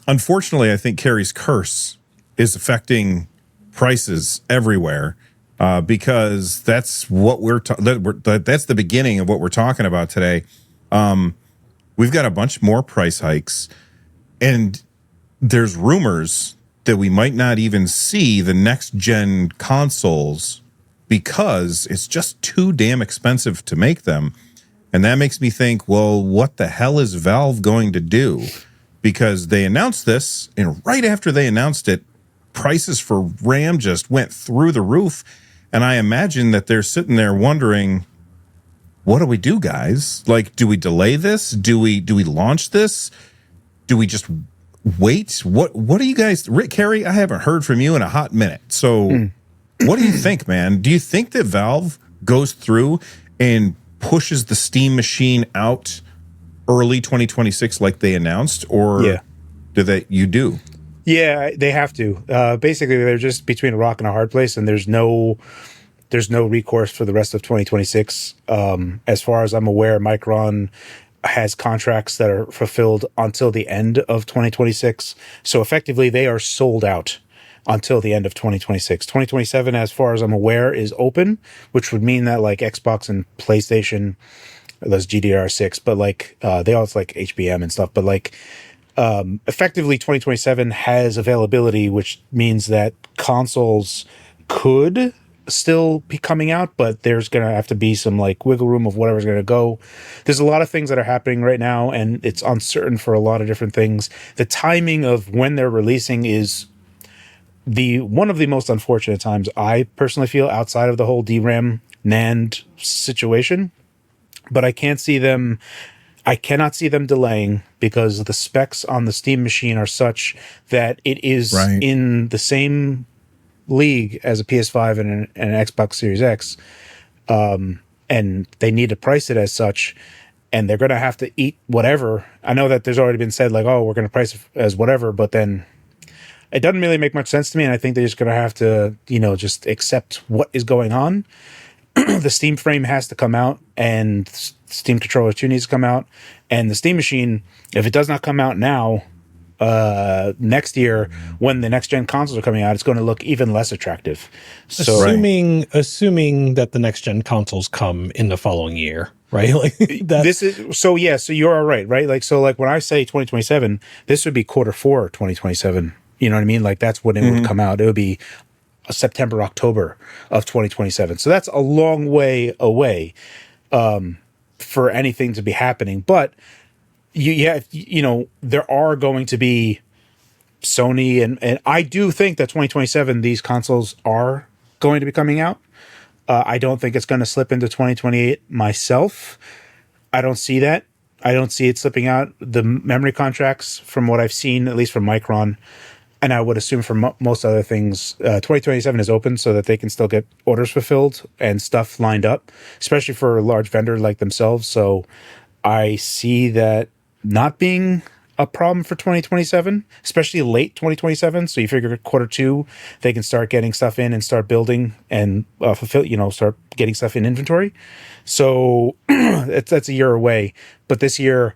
unfortunately, I think Carrie's curse is affecting prices everywhere because that's what that's the beginning of what we're talking about today. We've got a bunch more price hikes, and there's rumors that we might not even see the next gen consoles because it's just too damn expensive to make them. And that makes me think, well, what the hell is Valve going to do? Because they announced this, and right after they announced it, prices for RAM just went through the roof. And I imagine that they're sitting there wondering, what do we do, guys? Like, do we delay this? Do we launch this? Do we just wait? What do you guys, Rick, Carrie, I haven't heard from you in a hot minute. So what do you think, man? Do you think that Valve goes through and pushes the Steam machine out early 2026 like they announced, or you do? Yeah, they have to. Basically, they're just between a rock and a hard place, and there's no recourse for the rest of 2026. As far as I'm aware, Micron has contracts that are fulfilled until the end of 2026. So effectively, they are sold out until the end of 2026. 2027, as far as I'm aware, is open, which would mean that like Xbox and PlayStation, those GDDR6, but like they also like HBM and stuff, but like effectively 2027 has availability, which means that consoles could still be coming out, but there's going to have to be some like wiggle room of whatever's going to go. There's a lot of things that are happening right now, and it's uncertain for a lot of different things. The timing of when they're releasing is one of the most unfortunate times, I personally feel, outside of the whole DRAM NAND situation. But I cannot see them delaying because the specs on the Steam machine are such that it is in the same league as a PS5 and an Xbox Series X. And they need to price it as such, and they're going to have to eat whatever. I know that there's already been said like, oh, we're going to price it as whatever, but then it doesn't really make much sense to me. And I think they're just going to have to, just accept what is going on. The Steam frame has to come out, and Steam Controller 2 needs to come out. And the Steam machine, if it does not come out now, next year, when the next gen consoles are coming out, it's going to look even less attractive. So, assuming that the next gen consoles come in the following year, right? Like so you're all right? Like, so like when I say 2027, this would be Q4 2027. You know what I mean? Like that's when it would come out. It would be September, October of 2027. So that's a long way away for anything to be happening. But there are going to be Sony, and I do think that 2027, these consoles are going to be coming out. I don't think it's going to slip into 2028 myself. I don't see that. I don't see it slipping out. The memory contracts, from what I've seen, at least from Micron, and I would assume for most other things, 2027 is open so that they can still get orders fulfilled and stuff lined up, especially for a large vendor like themselves. So I see that not being a problem for 2027, especially late 2027. So you figure Q2, they can start getting stuff in and start building and fulfill, start getting stuff in inventory. So that's a year away. But this year,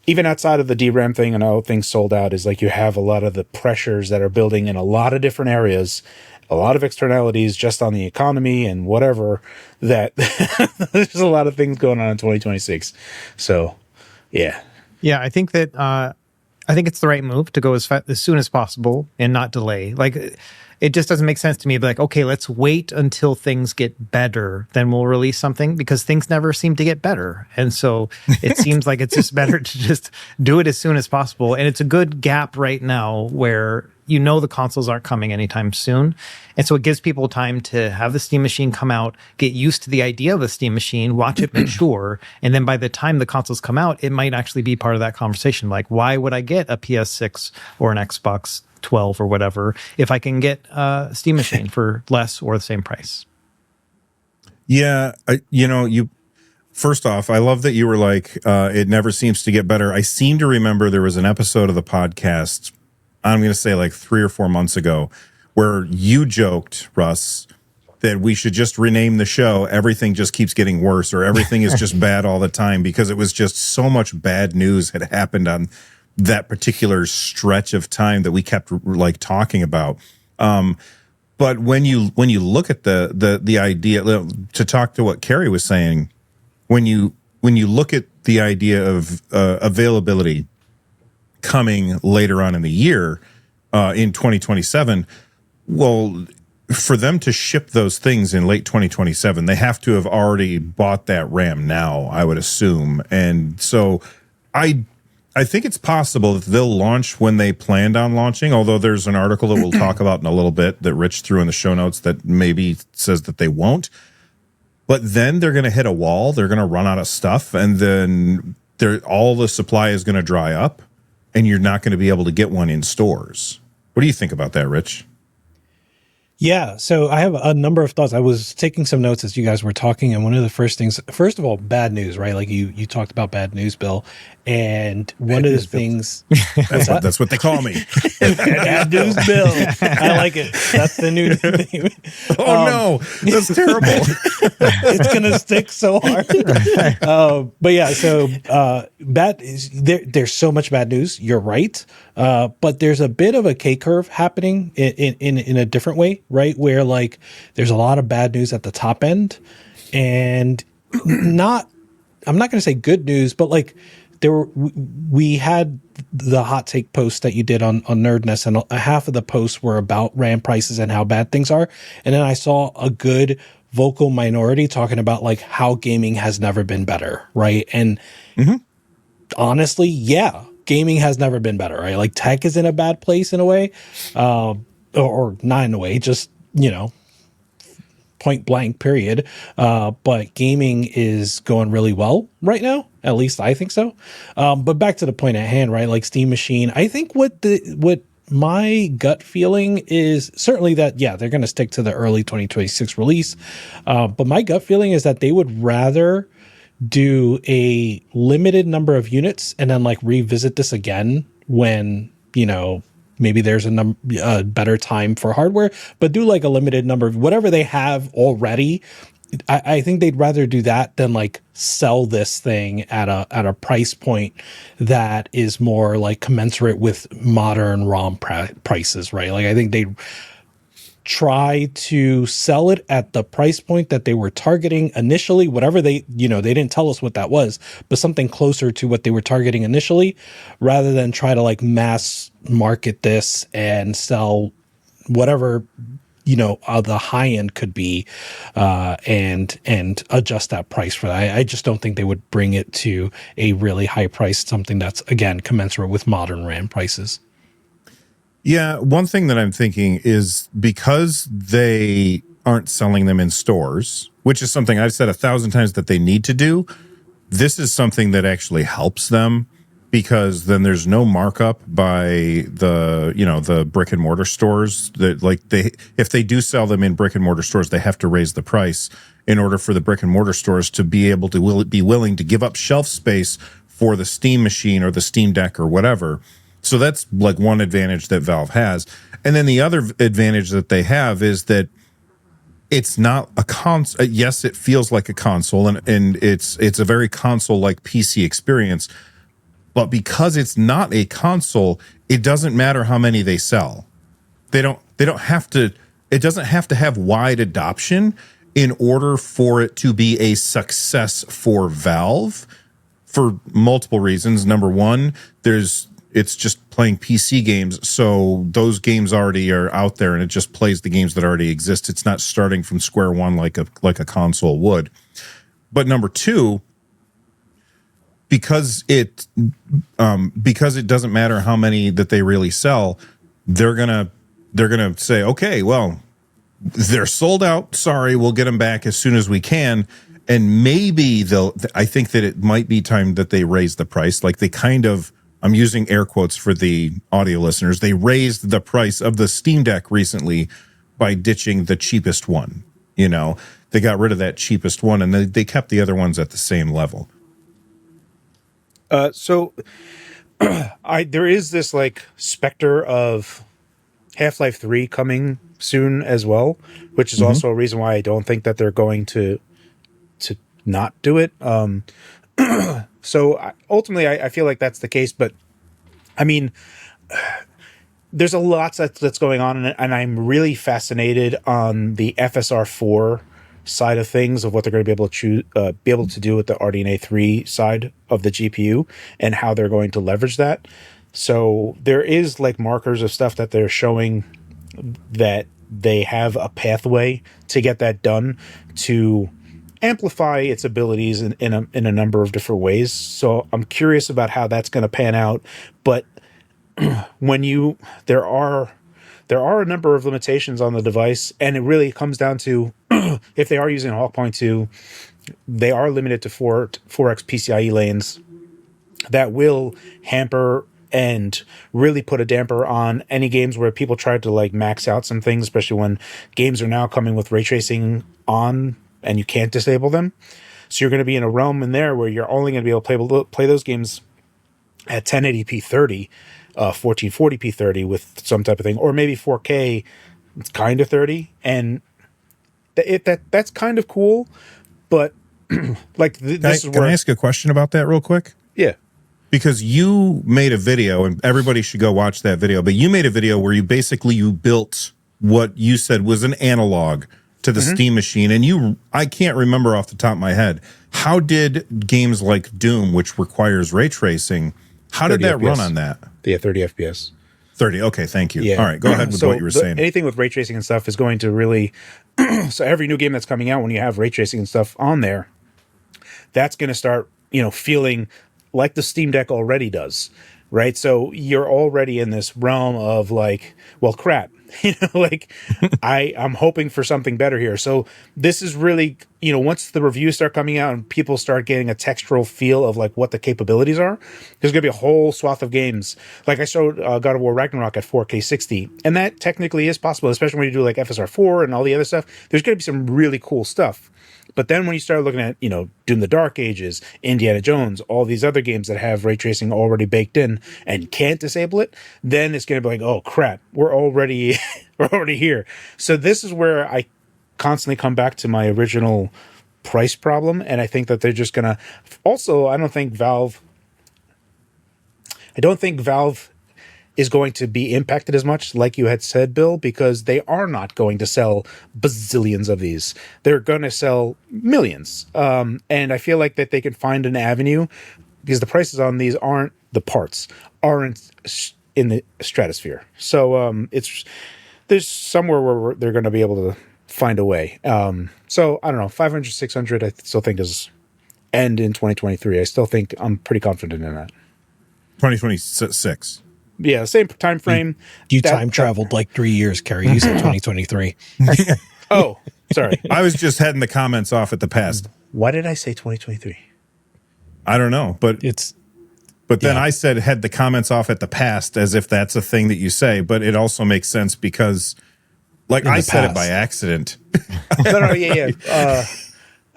even outside of the DRAM thing and all things sold out, is like you have a lot of the pressures that are building in a lot of different areas, a lot of externalities just on the economy and whatever, that there's a lot of things going on in 2026. So, yeah. Yeah, I think that I think it's the right move to go as soon as possible and not delay. Like, it just doesn't make sense to me. Like, okay, let's wait until things get better, then we'll release something, because things never seem to get better. And so it seems like it's just better to just do it as soon as possible. And it's a good gap right now where the consoles aren't coming anytime soon. And so it gives people time to have the Steam machine come out, get used to the idea of a Steam machine, watch it mature. And then by the time the consoles come out, it might actually be part of that conversation. Like, why would I get a PS6 or an Xbox 12 or whatever if I can get a Steam machine for less or the same price? Yeah, first off, I love that you were like, it never seems to get better. I seem to remember there was an episode of the podcast, I'm going to say like 3 or 4 months ago, where you joked, Russ, that we should just rename the show Everything Just Keeps Getting Worse, or Everything is Just Bad All the Time, because it was just so much bad news had happened on that particular stretch of time that we kept like talking about. But when you look at the idea, to talk to what Carrie was saying, when you look at the idea of availability coming later on in the year, in 2027, well, for them to ship those things in late 2027, they have to have already bought that RAM now, I would assume. And so I think it's possible that they'll launch when they planned on launching, although there's an article that we'll talk about in a little bit that Rich threw in the show notes that maybe says that they won't. But then they're going to hit a wall. They're going to run out of stuff, and then all the supply is going to dry up, and you're not going to be able to get one in stores. What do you think about that, Rich? Yeah, so I have a number of thoughts. I was taking some notes as you guys were talking, and one of the first things, first of all, bad news, right? Like you talked about bad news, Bill, and one of the things That's what they call me. bad news, Bill. I like it. That's the new name. Oh no, that's terrible. It's gonna stick so hard. But yeah, so bad. There's so much bad news. You're right, but there's a bit of a K curve happening in a different way, right? Where like there's a lot of bad news at the top end, and I'm not going to say good news, but like we had the hot take post that you did on Nerdness, and half of the posts were about RAM prices and how bad things are, and then I saw a good vocal minority talking about like how gaming has never been better, right? And honestly, yeah, gaming has never been better, right? Like tech is in a bad place in a way, or not in a way, just, you know, point blank period. But gaming is going really well right now. At least I think so. But back to the point at hand, right? Like Steam Machine, I think what my gut feeling is certainly that, yeah, they're going to stick to the early 2026 release. But my gut feeling is that they would rather do a limited number of units and then like revisit this again when, you know, maybe there's a better time for hardware, but do like a limited number of whatever they have already. I think they'd rather do that than like sell this thing at a price point that is more like commensurate with modern ROM prices, right? Like I think they'd try to sell it at the price point that they were targeting initially, whatever they didn't tell us what that was, but something closer to what they were targeting initially, rather than try to like mass market this and sell whatever, the high end could be, and adjust that price for that. I just don't think they would bring it to a really high price, something that's again commensurate with modern RAM prices. Yeah, one thing that I'm thinking is because they aren't selling them in stores, which is something I've said 1,000 times that they need to do, this is something that actually helps them, because then there's no markup by the brick and mortar stores. That if they do sell them in brick and mortar stores, they have to raise the price in order for the brick and mortar stores to be able to be willing to give up shelf space for the Steam Machine or the Steam Deck or whatever. So that's like one advantage that Valve has. And then the other advantage that they have is that it's not a console. Yes, it feels like a console, and it's a very console-like PC experience. But because it's not a console, it doesn't matter how many they sell. They don't have to. It doesn't have to have wide adoption in order for it to be a success for Valve, for multiple reasons. Number one, it's just playing PC games, so those games already are out there, and it just plays the games that already exist. It's not starting from square one like a console would. But number two, because it doesn't matter how many that they really sell, they're gonna say, okay, well, they're sold out. Sorry, we'll get them back as soon as we can. And maybe I think that it might be time that they raise the price. Like they kind of, I'm using air quotes for the audio listeners, they raised the price of the Steam Deck recently by ditching the cheapest one. They got rid of that cheapest one, and they kept the other ones at the same level. So there is this like specter of Half-Life 3 coming soon as well, which is also a reason why I don't think that they're going to not do it. So ultimately, I feel like that's the case, but I mean, there's a lot that's going on, and I'm really fascinated on the FSR4 side of things of what they're going to be able to do with the RDNA 3 side of the GPU and how they're going to leverage that. So there is like markers of stuff that they're showing that they have a pathway to get that done to amplify its abilities in a number of different ways. So I'm curious about how that's going to pan out, but when there are a number of limitations on the device, and it really comes down to if they are using Hawk Point 2, they are limited to 4x PCIe lanes. That will hamper and really put a damper on any games where people try to like max out some things, especially when games are now coming with ray tracing on and you can't disable them. So you're going to be in a realm in there where you're only going to be able to play those games at 1080p 30, 1440p 30 with some type of thing, or maybe 4K, it's kind of 30, and that's kind of cool. But like this is where Can I ask a question about that real quick? Yeah. Because you made a video, and everybody should go watch that video, but you made a video where you built what you said was an analog to the Steam machine. And I can't remember off the top of my head, how did games like Doom, which requires ray tracing, how did that FPS. Run on that? Yeah, 30 FPS. 30. Okay, thank you. Yeah. All right, go ahead with what you were saying. Anything with ray tracing and stuff is going to really... So every new game that's coming out, when you have ray tracing and stuff on there, that's going to start, feeling like the Steam Deck already does, right? So you're already in this realm of like, well, crap. I'm hoping for something better here. So this is really, once the reviews start coming out and people start getting a textural feel of like what the capabilities are, there's going to be a whole swath of games. Like I showed God of War Ragnarok at 4K 60, and that technically is possible, especially when you do like FSR4 and all the other stuff. There's going to be some really cool stuff. But then when you start looking at, Doom the Dark Ages, Indiana Jones, all these other games that have ray tracing already baked in and can't disable it, then it's going to be like, oh crap, we're already here. So this is where I constantly come back to my original price problem, and I think that they're just going to... Also, I don't think Valve is going to be impacted as much, like you had said, Bill, because they are not going to sell bazillions of these. They're going to sell millions. And I feel like that they can find an avenue, because the prices on these aren't in the stratosphere. So there's somewhere where they're going to be able to find a way. So I don't know, 500, 600, I still think is end in 2023. I still think I'm pretty confident in that. 2026. Yeah, same time frame. You time traveled like 3 years, Kerry. You said 2023. Oh, sorry. I was just heading the comments off at the past. Why did I say 2023? I don't know, but then I said head the comments off at the past as if that's a thing that you say, but it also makes sense because like I said it by accident. No, yeah.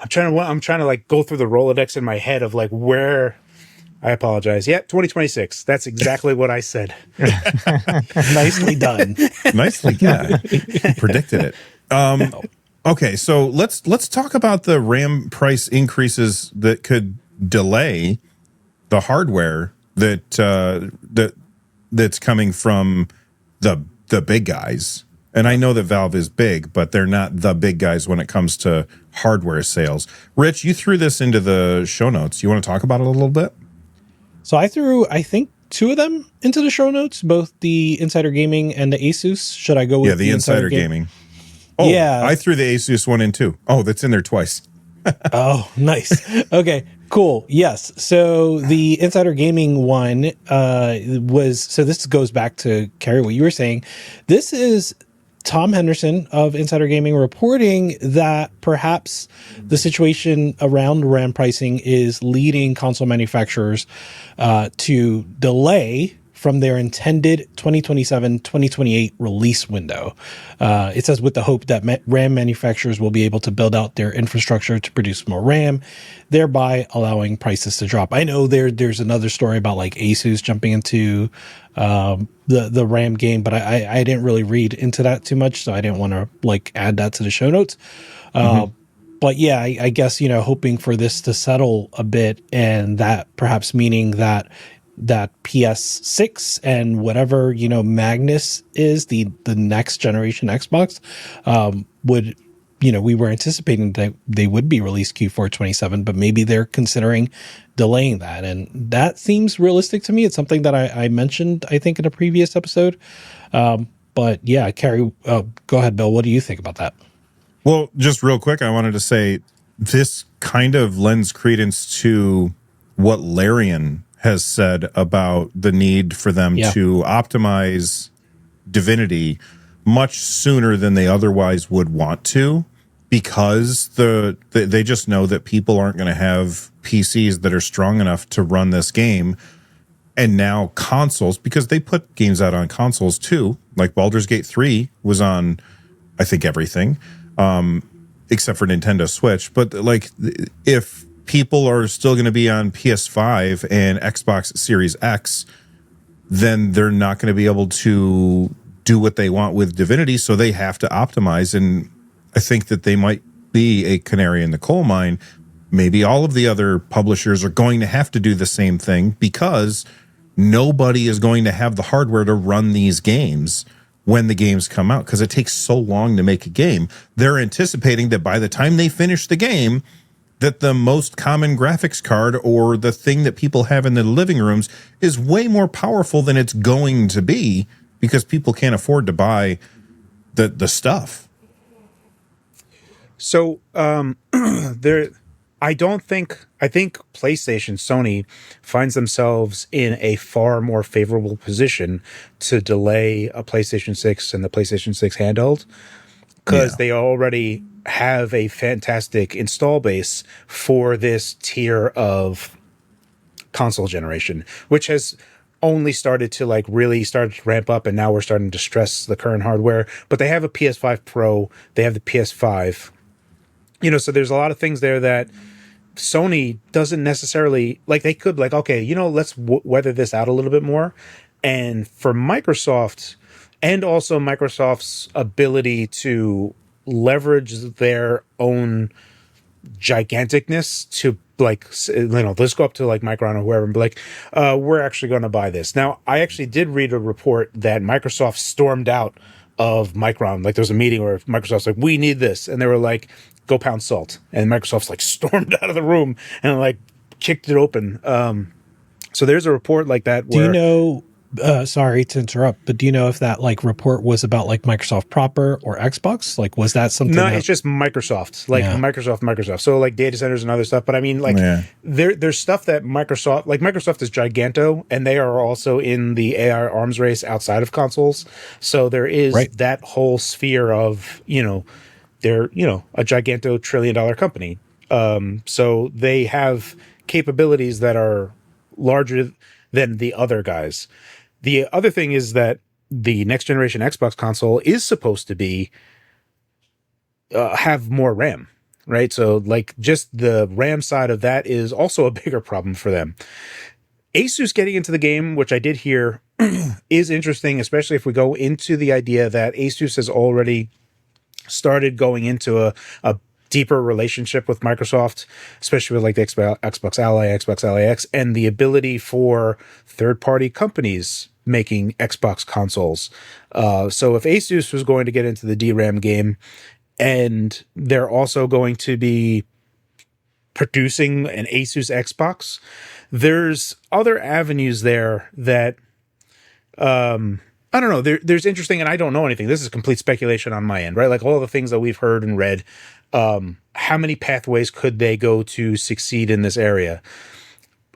I'm trying to like go through the Rolodex in my head of like where... I apologize. Yeah, 2026. That's exactly what I said. Nicely done. Nicely, yeah. Predicted it. Okay, so let's talk about the RAM price increases that could delay the hardware that's coming from the big guys. And I know that Valve is big, but they're not the big guys when it comes to hardware sales. Rich, you threw this into the show notes. You want to talk about it a little bit? So I threw, I think, 2 of them into the show notes, both the Insider Gaming and the Asus. Should I go with the Insider Gaming? Oh, yeah. I threw the Asus one in too. Oh, that's in there twice. Oh, nice. Okay, cool. Yes. So the Insider Gaming one this goes back to, Kerry, what you were saying. This is Tom Henderson of Insider Gaming reporting that perhaps the situation around RAM pricing is leading console manufacturers to delay from their intended 2027-2028 release window. It says with the hope that RAM manufacturers will be able to build out their infrastructure to produce more RAM, thereby allowing prices to drop. I know there's another story about like Asus jumping into the RAM game, but I didn't really read into that too much, so I didn't want to like add that to the show notes. But yeah, I guess, hoping for this to settle a bit, and that perhaps meaning that that PS6 and whatever, Magnus is the next generation Xbox, would, we were anticipating that they would be released Q4 27, but maybe they're considering delaying that. And that seems realistic to me. It's something that I mentioned, I think, in a previous episode. But yeah, Carrie, go ahead, Bill. What do you think about that? Well, just real quick, I wanted to say this kind of lends credence to what Larian has said about the need for them to optimize Divinity much sooner than they otherwise would want to, because they just know that people aren't going to have PCs that are strong enough to run this game. And now consoles, because they put games out on consoles too, like Baldur's Gate 3 was on, I think, everything, except for Nintendo Switch. But like, if people are still going to be on PS5 and Xbox Series X, then they're not going to be able to do what they want with Divinity, so they have to optimize. And I think that they might be a canary in the coal mine. Maybe all of the other publishers are going to have to do the same thing, because nobody is going to have the hardware to run these games when the games come out, because it takes so long to make a game. They're anticipating that by the time they finish the game, that the most common graphics card or the thing that people have in their living rooms is way more powerful than it's going to be, because people can't afford to buy the stuff. So I think PlayStation, Sony finds themselves in a far more favorable position to delay a PlayStation 6 and the PlayStation 6 handheld, because they already have a fantastic install base for this tier of console generation, which has only started to really start to ramp up, and now we're starting to stress the current hardware. But they have a PS5 Pro, they have the PS5, so there's a lot of things there that Sony doesn't necessarily they could okay, let's weather this out a little bit more. And for Microsoft, and also Microsoft's ability to leverage their own giganticness to let's go up to Micron or whoever and be we're actually going to buy this. Now, I actually did read a report that Microsoft stormed out of Micron. There was a meeting where Microsoft's we need this, and they were go pound salt, and Microsoft's stormed out of the room and kicked it open. So there's a report like that where, do you know, sorry to interrupt, but do you know if that report was about Microsoft proper or Xbox? Was that something? No, it's just Microsoft, Microsoft. So data centers and other stuff. But I mean, there's stuff that Microsoft is giganto, and they are also in the AI arms race outside of consoles. So there is that whole sphere of, they're, a giganto $1 trillion company. So they have capabilities that are larger than the other guys. The other thing is that the next generation Xbox console is supposed to be have more RAM, right? So just the RAM side of that is also a bigger problem for them. Asus getting into the game, which I did hear, is interesting, especially if we go into the idea that Asus has already started going into a deeper relationship with Microsoft, especially with the Xbox Ally, Xbox Ally X, and the ability for third-party companies making Xbox consoles. So if Asus was going to get into the DRAM game, and they're also going to be producing an Asus Xbox, there's other avenues there that I don't know. There's interesting, and I don't know anything. This is complete speculation on my end, right? All the things that we've heard and read. How many pathways could they go to succeed in this area?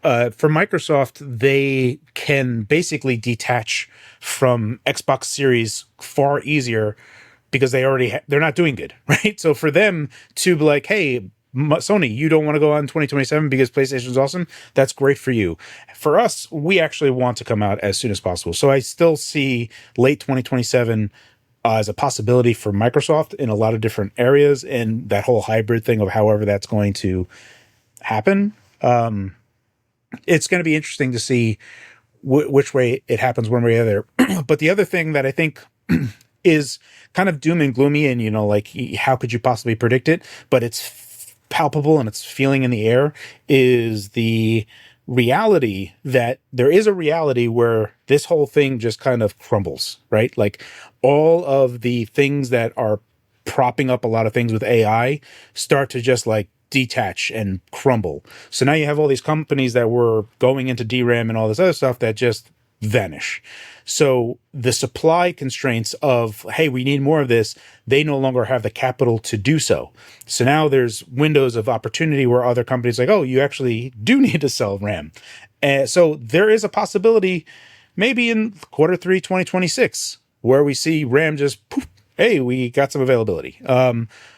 For Microsoft, they can basically detach from Xbox Series far easier, because they're not doing good, right? So for them to be hey, Sony, you don't want to go on 2027 because PlayStation's awesome, that's great for you. For us, we actually want to come out as soon as possible. So I still see late 2027 as a possibility for Microsoft in a lot of different areas, and that whole hybrid thing of however that's going to happen. It's going to be interesting to see which way it happens, one way or the other. But the other thing that I think is kind of doom and gloomy, and how could you possibly predict it, but it's palpable and it's feeling in the air, is the reality that there is a reality where this whole thing just kind of crumbles, right? Like all of the things that are propping up a lot of things with AI start to just like detach and crumble. So now you have all these companies that were going into DRAM and all this other stuff that just vanish. So the supply constraints of, hey, we need more of this, they no longer have the capital to do so. So now there's windows of opportunity where other companies like, oh, you actually do need to sell RAM. And so there is a possibility maybe in Q3 2026 where we see RAM just poof, hey, we got some availability.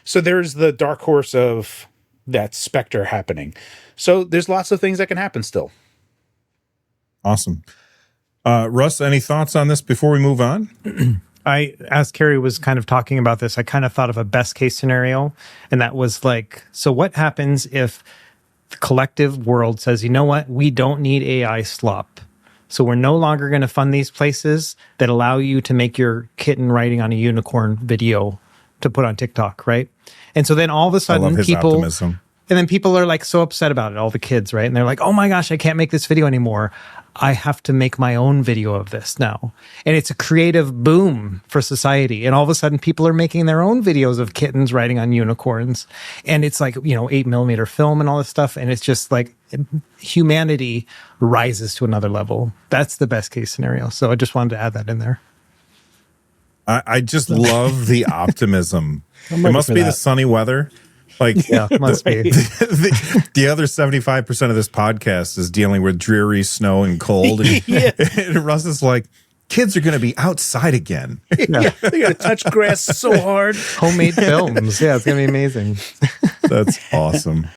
So there's the dark horse of that specter happening. So there's lots of things that can happen still. Awesome. Russ, any thoughts on this before we move on? As Carrie was kind of talking about this, I kind of thought of a best case scenario. And that was like, so what happens if the collective world says, you know what, we don't need AI slop. So we're no longer going to fund these places that allow you to make your kitten riding on a unicorn video to put on TikTok, right? And so then all of a I sudden love his people optimism. and then people are like so upset about it, all the kids, right? And they're like, oh my gosh, I can't make this video anymore. I have to make my own video of this now. And it's a creative boom for society. And all of a sudden people are making their own videos of kittens riding on unicorns. And it's like, 8mm film and all this stuff. And it's just like humanity rises to another level. That's the best case scenario. So I just wanted to add that in there. I just love the optimism. It ready must for be the that. sunny weather. Like, Yeah, must be. the other 75% of this podcast is dealing with dreary snow and cold. And, and Russ is like, kids are going to be outside again. Yeah, they got to touch grass so hard. Homemade films. Yeah, it's going to be amazing. That's awesome.